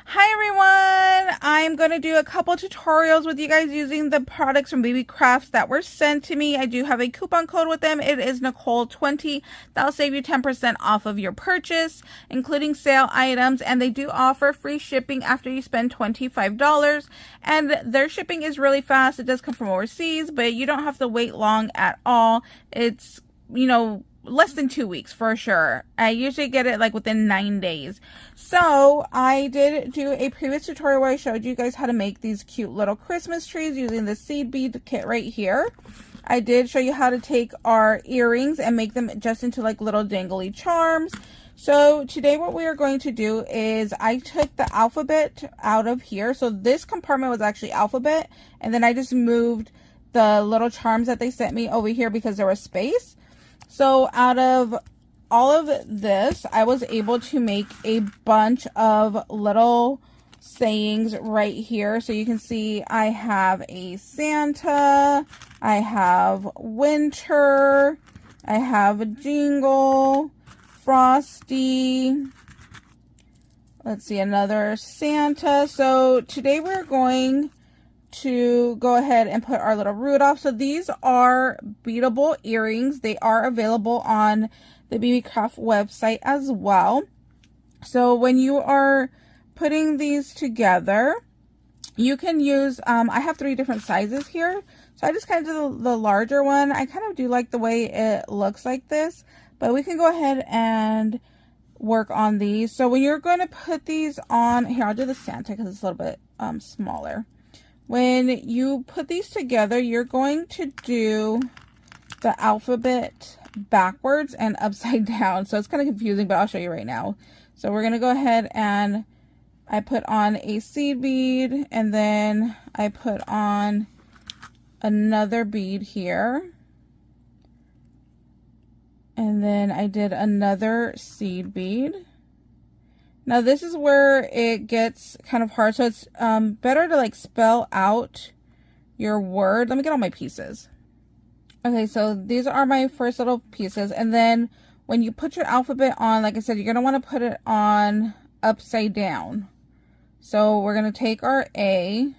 Hi everyone! I'm going to do a couple tutorials with you guys using the products from BeeBeeCraft that were sent to me. I do have a coupon code with them. It is Nicole20. That'll save you 10% off of your purchase, including sale items, and they do offer free shipping after you spend $25. And their shipping is really fast. It does come from overseas, but you don't have to wait long at all. It's, less than 2 weeks for sure. I usually get it like within 9 days. So I did do a previous tutorial where I showed you guys how to make these cute little Christmas trees using the seed bead kit right here. I did show you how to take our earrings and make them just into like little dangly charms. So today what we are going to do is I took the alphabet out of here. So this compartment was actually alphabet, and then I just moved the little charms that they sent me over here because there was space. So out of all of this, I was able to make a bunch of little sayings right here. So you can see I have a Santa, I have winter, I have a jingle, Frosty, let's see, another Santa. So today we're going to go ahead and put our little Rudolph. So these are beadable earrings. They are available on the BeeBeeCraft website as well. So when you are putting these together, you can use, I have 3 different sizes here. So I just kind of do the larger one. I kind of do like the way it looks like this, but we can go ahead and work on these. So when you're going to put these on, here, I'll do the Santa because it's a little bit smaller. When you put these together, you're going to do the alphabet backwards and upside down. So it's kind of confusing, but I'll show you right now. So we're going to go ahead and I put on a seed bead, and then I put on another bead here. And then I did another seed bead. Now this is where it gets kind of hard, so it's better to like spell out your word. Let me get all my pieces. Okay, so these are my first little pieces, and then when you put your alphabet on, like I said, you're going to want to put it on upside down. So we're going to take our A, and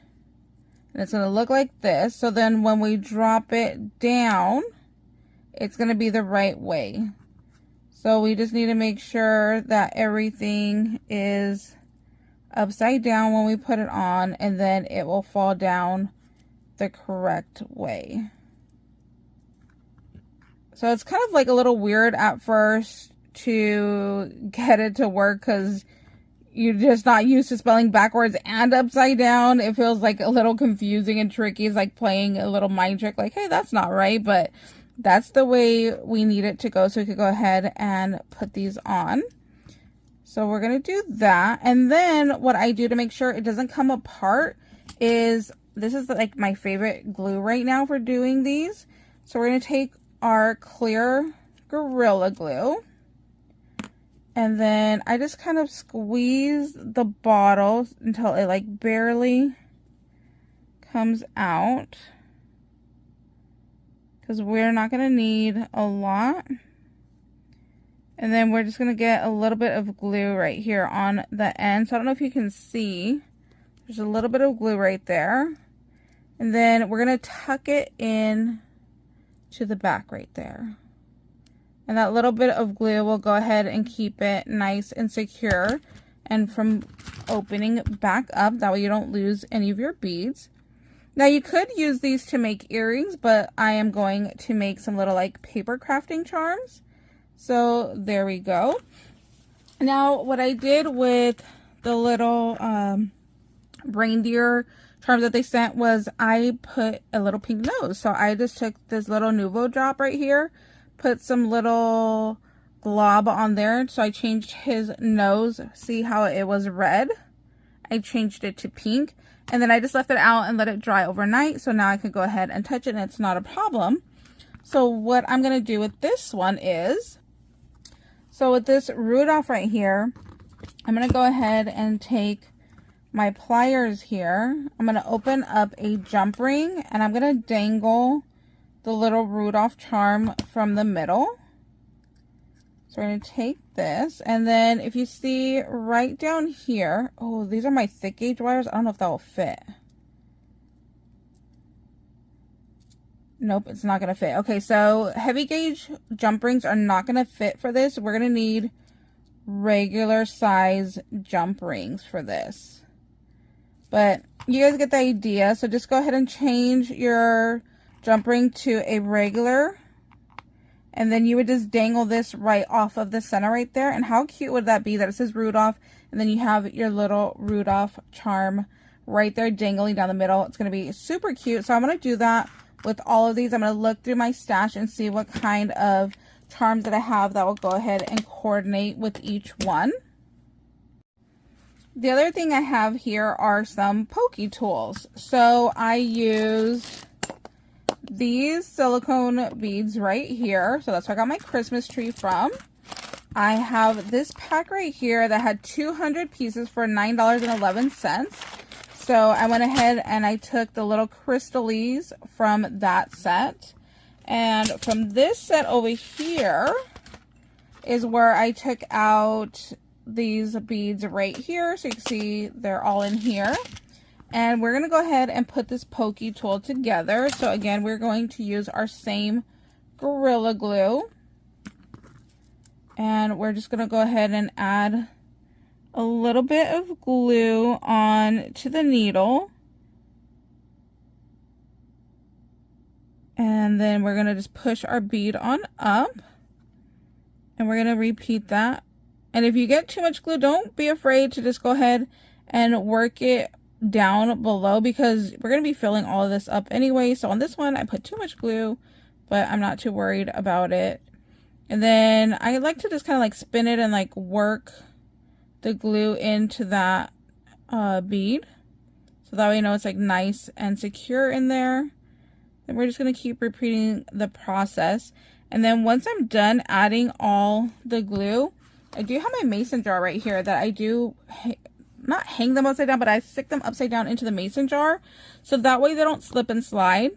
it's going to look like this. So then when we drop it down, it's going to be the right way. So we just need to make sure that everything is upside down when we put it on, and then it will fall down the correct way. So it's kind of like a little weird at first to get it to work because you're just not used to spelling backwards and upside down. It feels like a little confusing and tricky. It's like playing a little mind trick, like, hey, that's not right, but that's the way we need it to go. So we could go ahead and put these on. So we're going to do that. And then what I do to make sure it doesn't come apart is, this is like my favorite glue right now for doing these. So we're going to take our clear Gorilla Glue, and then I just kind of squeeze the bottle until it like barely comes out, because we're not going to need a lot. And then we're just going to get a little bit of glue right here on the end. So I don't know if you can see, there's a little bit of glue right there. And then we're going to tuck it in to the back right there. And that little bit of glue will go ahead and keep it nice and secure and from opening back up. That way you don't lose any of your beads. Now you could use these to make earrings, but I am going to make some little like paper crafting charms. So there we go. Now what I did with the little reindeer charms that they sent was I put a little pink nose. So I just took this little Nuvo drop right here, put some little glob on there. So I changed his nose. See how it was red? I changed it to pink. And then I just left it out and let it dry overnight. So now I can go ahead and touch it and it's not a problem. So what I'm going to do with this one is, so with this Rudolph right here, I'm going to go ahead and take my pliers here. I'm going to open up a jump ring and I'm going to dangle the little Rudolph charm from the middle. So we're going to take this. And then if you see right down here, oh, these are my thick gauge wires. I don't know if that will fit. Nope, it's not going to fit. Okay, so heavy gauge jump rings are not going to fit for this. We're going to need regular size jump rings for this. But you guys get the idea. So just go ahead and change your jump ring to a regular. And then you would just dangle this right off of the center right there. And how cute would that be that it says Rudolph, and then you have your little Rudolph charm right there dangling down the middle. It's going to be super cute. So I'm going to do that with all of these. I'm going to look through my stash and see what kind of charms that I have that will go ahead and coordinate with each one. The other thing I have here are some Pokie tools. So I use these silicone beads right here. So that's where I got my Christmas tree from. I have this pack right here that had 200 pieces for $9.11. So I went ahead and I took the little crystallese from that set. And from this set over here is where I took out these beads right here. So you can see they're all in here. And we're going to go ahead and put this Pokie tool together. So again, we're going to use our same Gorilla Glue. And we're just going to go ahead and add a little bit of glue on to the needle. And then we're going to just push our bead on up. And we're going to repeat that. And if you get too much glue, don't be afraid to just go ahead and work it down below, because we're going to be filling all of this up anyway. So on this one, I put too much glue, but I'm not too worried about it. And then I like to just kind of like spin it and like work the glue into that bead. So that way you know it's like nice and secure in there. And we're just going to keep repeating the process. And then once I'm done adding all the glue, I do have my mason jar right here that I do not hang them upside down, but I stick them upside down into the mason jar. So that way they don't slip and slide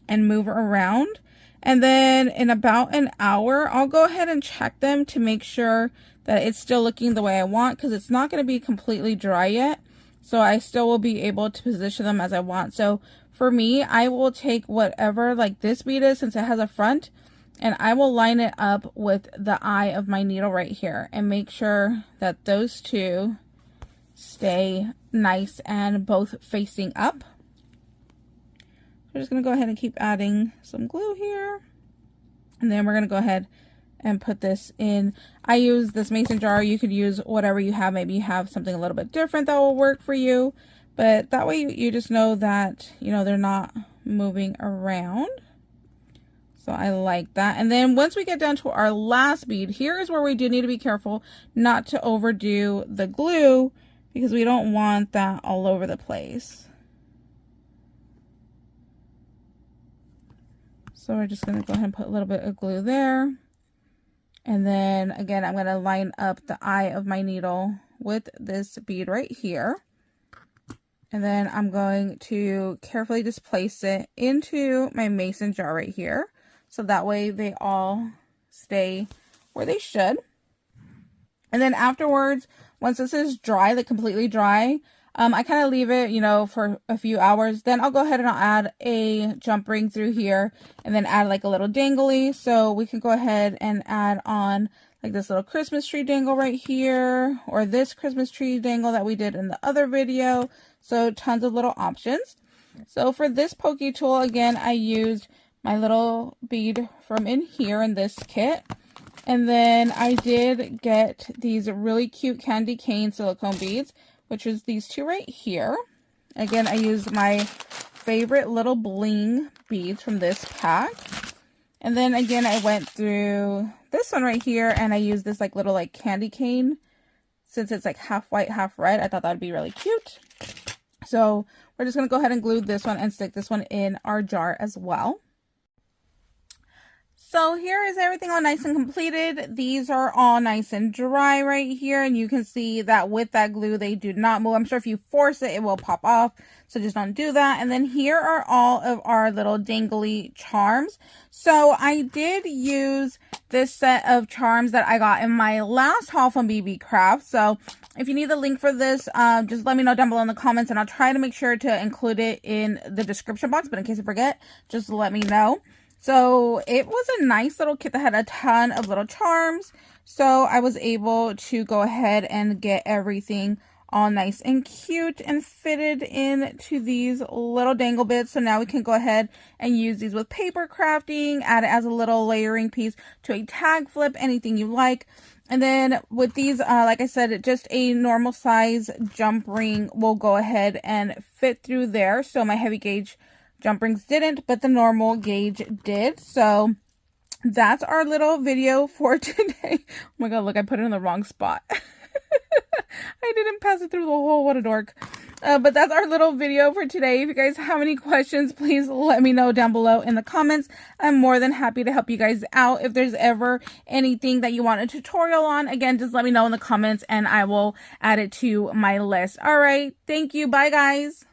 and move around. And then in about an hour, I'll go ahead and check them to make sure that it's still looking the way I want, because it's not going to be completely dry yet. So I still will be able to position them as I want. So for me, I will take whatever like this bead is, since it has a front, and I will line it up with the eye of my needle right here and make sure that those two stay nice and both facing up. We're just going to go ahead and keep adding some glue here. And then we're going to go ahead and put this in. I use this mason jar. You could use whatever you have. Maybe you have something a little bit different that will work for you. But that way you just know that, you know, they're not moving around. So I like that. And then once we get down to our last bead, here is where we do need to be careful not to overdo the glue, because we don't want that all over the place. So we're just going to go ahead and put a little bit of glue there. And then again, I'm going to line up the eye of my needle with this bead right here. And then I'm going to carefully just place it into my mason jar right here. So that way they all stay where they should. And then afterwards, once this is dry, like completely dry, I kind of leave it, you know, for a few hours. Then I'll go ahead and I'll add a jump ring through here, and then add like a little dangly. So we can go ahead and add on like this little Christmas tree dangle right here, or this Christmas tree dangle that we did in the other video. So tons of little options. So for this Pokie tool, again, I used my little bead from in here in this kit. And then I did get these really cute candy cane silicone beads, which is these two right here. Again, I used my favorite little bling beads from this pack. And then again, I went through this one right here, and I used this like little like candy cane. Since it's like half white, half red, I thought that would be really cute. So we're just going to go ahead and glue this one and stick this one in our jar as well. So here is everything all nice and completed. These are all nice and dry right here. And you can see that with that glue, they do not move. I'm sure if you force it, it will pop off. So just don't do that. And then here are all of our little dangly charms. So I did use this set of charms that I got in my last haul from BeeBeeCraft. So if you need the link for this, just let me know down below in the comments, and I'll try to make sure to include it in the description box. But in case I forget, just let me know. So it was a nice little kit that had a ton of little charms. So I was able to go ahead and get everything all nice and cute and fitted into these little dangle bits. So now we can go ahead and use these with paper crafting, add it as a little layering piece to a tag flip, anything you like. And then with these, like I said, just a normal size jump ring will go ahead and fit through there. So my heavy gauge jump rings didn't, but the normal gauge did. So that's our little video for today. Oh my god, look, I put it in the wrong spot. I didn't pass it through the hole. What a dork. But that's our little video for today. If you guys have any questions, please let me know down below in the comments. I'm more than happy to help you guys out. If there's ever anything that you want a tutorial on, again, just let me know in the comments and I will add it to my list. All right. Thank you. Bye, guys.